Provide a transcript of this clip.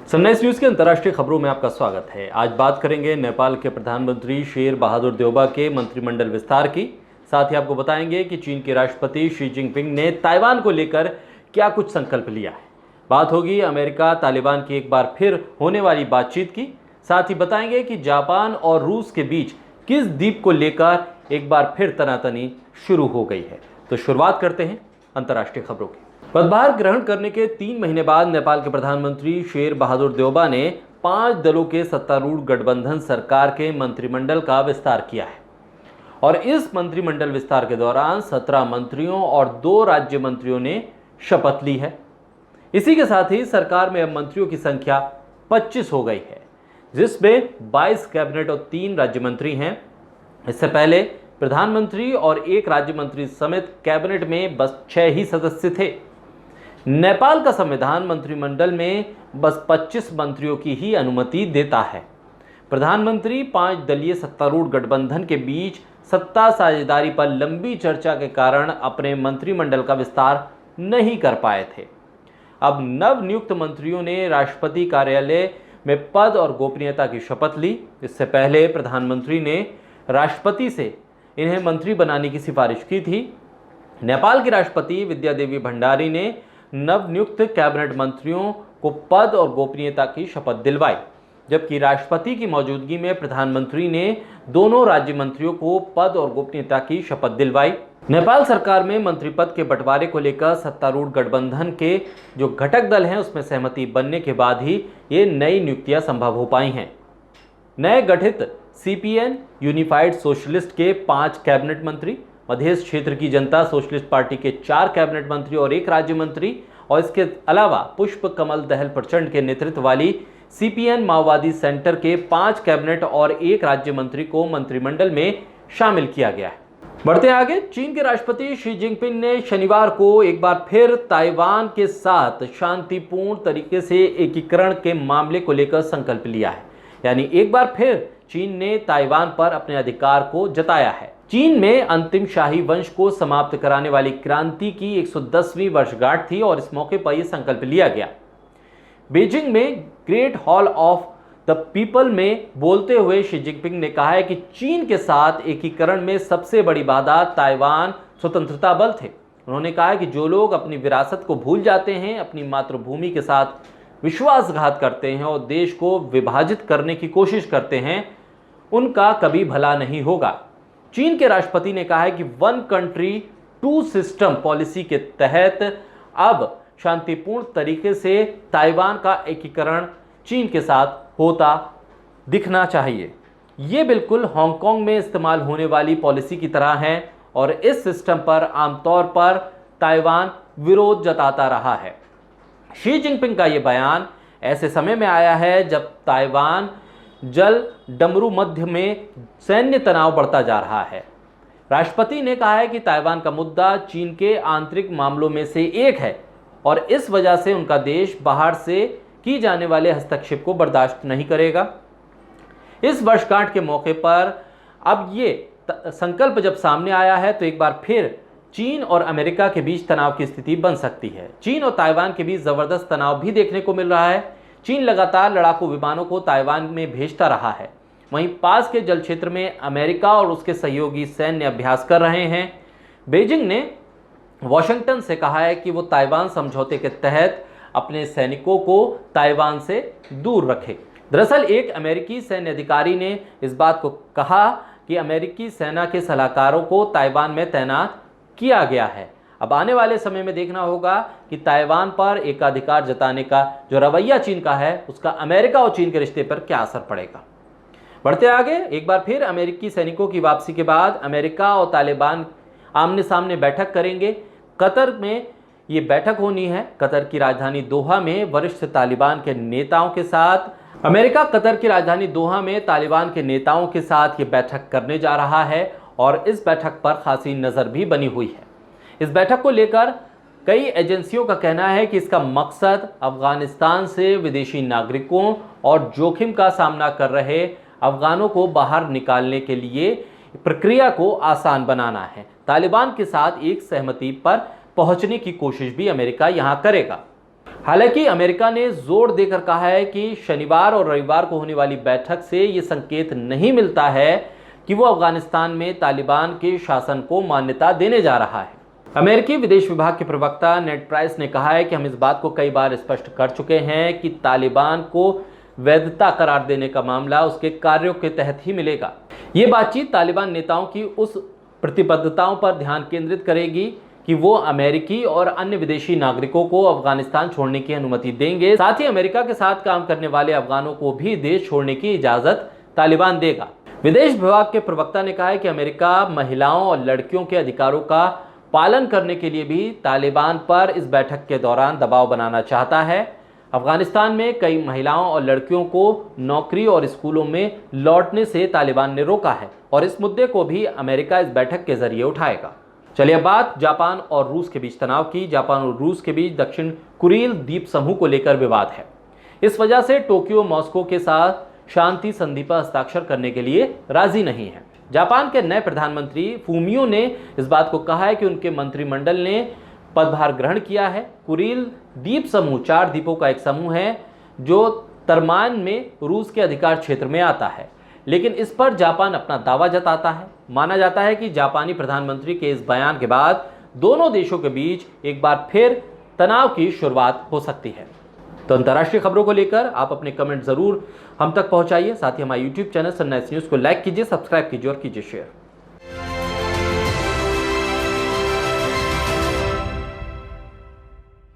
Sunrise news के अंतर्राष्ट्रीय खबरों में आपका स्वागत है। आज बात करेंगे नेपाल के प्रधानमंत्री शेर बहादुर देउबा के मंत्रिमंडल विस्तार की। साथ ही आपको बताएंगे कि चीन के राष्ट्रपति शी जिनपिंग ने ताइवान को लेकर क्या कुछ संकल्प लिया है। बात होगी अमेरिका तालिबान की एक बार फिर होने वाली बातचीत की। साथ ही बताएंगे कि जापान और रूस के बीच किस द्वीप को लेकर एक बार फिर तनातनी शुरू हो गई है। तो शुरुआत करते हैं अंतर्राष्ट्रीय खबरों की। पदभार ग्रहण करने के 3 महीने बाद नेपाल के प्रधानमंत्री शेर बहादुर देउबा ने 5 दलों के सत्तारूढ़ गठबंधन सरकार के मंत्रिमंडल का विस्तार किया है और इस मंत्रिमंडल विस्तार के दौरान 17 मंत्रियों और 2 राज्य मंत्रियों ने शपथ ली है। इसी के साथ ही सरकार में अब मंत्रियों की संख्या 25 हो गई है, जिसमें 22 कैबिनेट और 3 राज्य मंत्री हैं। इससे पहले प्रधानमंत्री और 1 राज्य मंत्री समेत कैबिनेट में बस 6 ही सदस्य थे। नेपाल का संविधान मंत्रिमंडल में बस 25 मंत्रियों की ही अनुमति देता है। प्रधानमंत्री 5 दलीय सत्तारूढ़ गठबंधन के बीच सत्ता साझेदारी पर लंबी चर्चा के कारण अपने मंत्रिमंडल का विस्तार नहीं कर पाए थे। अब नवनियुक्त मंत्रियों ने राष्ट्रपति कार्यालय में पद और गोपनीयता की शपथ ली। इससे पहले प्रधानमंत्री ने राष्ट्रपति से इन्हें मंत्री बनाने की सिफारिश की थी। नेपाल की राष्ट्रपति विद्या देवी भंडारी ने नवनियुक्त कैबिनेट मंत्रियों को पद और गोपनीयता की शपथ दिलवाई, जबकि राष्ट्रपति की मौजूदगी में प्रधानमंत्री ने दोनों राज्य मंत्रियों को पद और गोपनीयता की शपथ दिलवाई। नेपाल सरकार में मंत्री पद के बंटवारे को लेकर सत्तारूढ़ गठबंधन के जो घटक दल हैं उसमें सहमति बनने के बाद ही ये नई नियुक्तियां संभव हो पाई हैं। नए गठित सीपीएन यूनिफाइड सोशलिस्ट के 5 कैबिनेट मंत्री, मध्य क्षेत्र की जनता सोशलिस्ट पार्टी के 4 कैबिनेट मंत्री और 1 राज्य मंत्री और इसके अलावा पुष्प कमल दहल प्रचंड के नेतृत्व वाली सीपीएन माओवादी सेंटर के 5 कैबिनेट और 1 राज्य मंत्री को मंत्रिमंडल में शामिल किया गया है। बढ़ते आगे, चीन के राष्ट्रपति शी जिनपिंग ने शनिवार को एक बार फिर ताइवान के साथ शांतिपूर्ण तरीके से एकीकरण के मामले को लेकर संकल्प लिया है। यानी एक बार फिर चीन ने ताइवान पर अपने अधिकार को जताया है। चीन में अंतिम शाही वंश को समाप्त कराने वाली क्रांति की 110वीं वर्षगांठ थी और इस मौके पर यह संकल्प लिया गया। बीजिंग में great hall of the people में बोलते हुए शी जिनपिंग ने कहा है कि चीन के साथ एकीकरण में सबसे बड़ी बाधा ताइवान स्वतंत्रता बल थे। उन्होंने कहा है कि जो लोग अपनी विरासत को भूल जाते हैं, अपनी मातृभूमि के साथ विश्वासघात करते हैं और देश को विभाजित करने की कोशिश करते हैं, उनका कभी भला नहीं होगा। चीन के राष्ट्रपति ने कहा है कि 1 कंट्री 2 सिस्टम पॉलिसी के तहत अब शांतिपूर्ण तरीके से ताइवान का एकीकरण चीन के साथ होता दिखना चाहिए। ये बिल्कुल हांगकांग में इस्तेमाल होने वाली पॉलिसी की तरह है और इस सिस्टम पर आमतौर पर ताइवान विरोध जताता रहा है। शी जिनपिंग का ये बयान ऐसे समय में आया है जब ताइवान जल डमरू मध्य में सैन्य तनाव बढ़ता जा रहा है। राष्ट्रपति ने कहा है कि ताइवान का मुद्दा चीन के आंतरिक मामलों में से एक है और इस वजह से उनका देश बाहर से की जाने वाले हस्तक्षेप को बर्दाश्त नहीं करेगा। इस वर्षगांठ के मौके पर अब ये संकल्प जब सामने आया है तो एक बार फिर चीन और अमेरिका के बीच तनाव की स्थिति बन सकती है। चीन और ताइवान के बीच जबरदस्त तनाव भी देखने को मिल रहा है। चीन लगातार लड़ाकू विमानों को ताइवान में भेजता रहा है। वहीं पास के जल क्षेत्र में अमेरिका और उसके सहयोगी सैन्य अभ्यास कर रहे हैं। बीजिंग ने वॉशिंगटन से कहा है कि वो ताइवान समझौते के तहत अपने सैनिकों को ताइवान से दूर रखे। दरअसल एक अमेरिकी सैन्य अधिकारी ने इस बात को कहा कि अमेरिकी सेना के सलाहकारों को ताइवान में तैनात किया गया है। अब आने वाले समय में देखना होगा कि ताइवान पर एकाधिकार जताने का जो रवैया चीन का है उसका अमेरिका और चीन के रिश्ते पर क्या असर पड़ेगा। बढ़ते आगे, एक बार फिर अमेरिकी सैनिकों की वापसी के बाद अमेरिका और तालिबान आमने सामने बैठक करेंगे। कतर में ये बैठक होनी है। कतर की राजधानी दोहा में वरिष्ठ तालिबान के नेताओं के साथ अमेरिका कतर की राजधानी दोहा में तालिबान के नेताओं के साथ ये बैठक करने जा रहा है और इस बैठक पर खासी नज़र भी बनी हुई है। इस बैठक को लेकर कई एजेंसियों का कहना है कि इसका मकसद अफगानिस्तान से विदेशी नागरिकों और जोखिम का सामना कर रहे अफगानों को बाहर निकालने के लिए प्रक्रिया को आसान बनाना है। तालिबान के साथ एक सहमति पर पहुंचने की कोशिश भी अमेरिका यहां करेगा। हालांकि अमेरिका ने जोर देकर कहा है कि शनिवार और रविवार को होने वाली बैठक से ये संकेत नहीं मिलता है कि वो अफगानिस्तान में तालिबान के शासन को मान्यता देने जा रहा है। अमेरिकी विदेश विभाग के प्रवक्ता नेड प्राइस ने कहा है कि हम इस बात को कई बार स्पष्ट कर चुके हैं कि तालिबान को वैधता करार देने का मामला उसके कार्यों के तहत ही मिलेगा। ये बातचीत तालिबान नेताओं की उस प्रतिबद्धताओं पर ध्यान केंद्रित करेगी कि वो अमेरिकी और अन्य विदेशी नागरिकों को अफगानिस्तान छोड़ने की अनुमति देंगे। साथ ही अमेरिका के साथ काम करने वाले अफगानों को भी देश छोड़ने की इजाजत तालिबान देगा। विदेश विभाग के प्रवक्ता ने कहा है कि अमेरिका महिलाओं और लड़कियों के अधिकारों का पालन करने के लिए भी तालिबान पर इस बैठक के दौरान दबाव बनाना चाहता है। अफगानिस्तान में कई महिलाओं और लड़कियों को नौकरी और स्कूलों में लौटने से तालिबान ने रोका है और इस मुद्दे को भी अमेरिका इस बैठक के जरिए उठाएगा। चलिए अब बात जापान और रूस के बीच तनाव की। जापान और रूस के बीच दक्षिण कुरील द्वीप समूह को लेकर विवाद है। इस वजह से टोक्यो मॉस्को के साथ शांति संधि पर हस्ताक्षर करने के लिए राजी नहीं है। जापान के नए प्रधानमंत्री फूमियो ने इस बात को कहा है कि उनके मंत्रिमंडल ने पदभार ग्रहण किया है। कुरील द्वीप समूह 4 द्वीपों का एक समूह है जो तरमान में रूस के अधिकार क्षेत्र में आता है, लेकिन इस पर जापान अपना दावा जताता है। माना जाता है कि जापानी प्रधानमंत्री के इस बयान के बाद दोनों देशों के बीच एक बार फिर तनाव की शुरुआत हो सकती है। तो अंतर्राष्ट्रीय खबरों को लेकर आप अपने कमेंट जरूर हम तक पहुंचाइए। साथ ही हमारे YouTube चैनल सनराइज न्यूज़ को लाइक कीजिए, सब्सक्राइब कीजिए और कीजिए शेयर।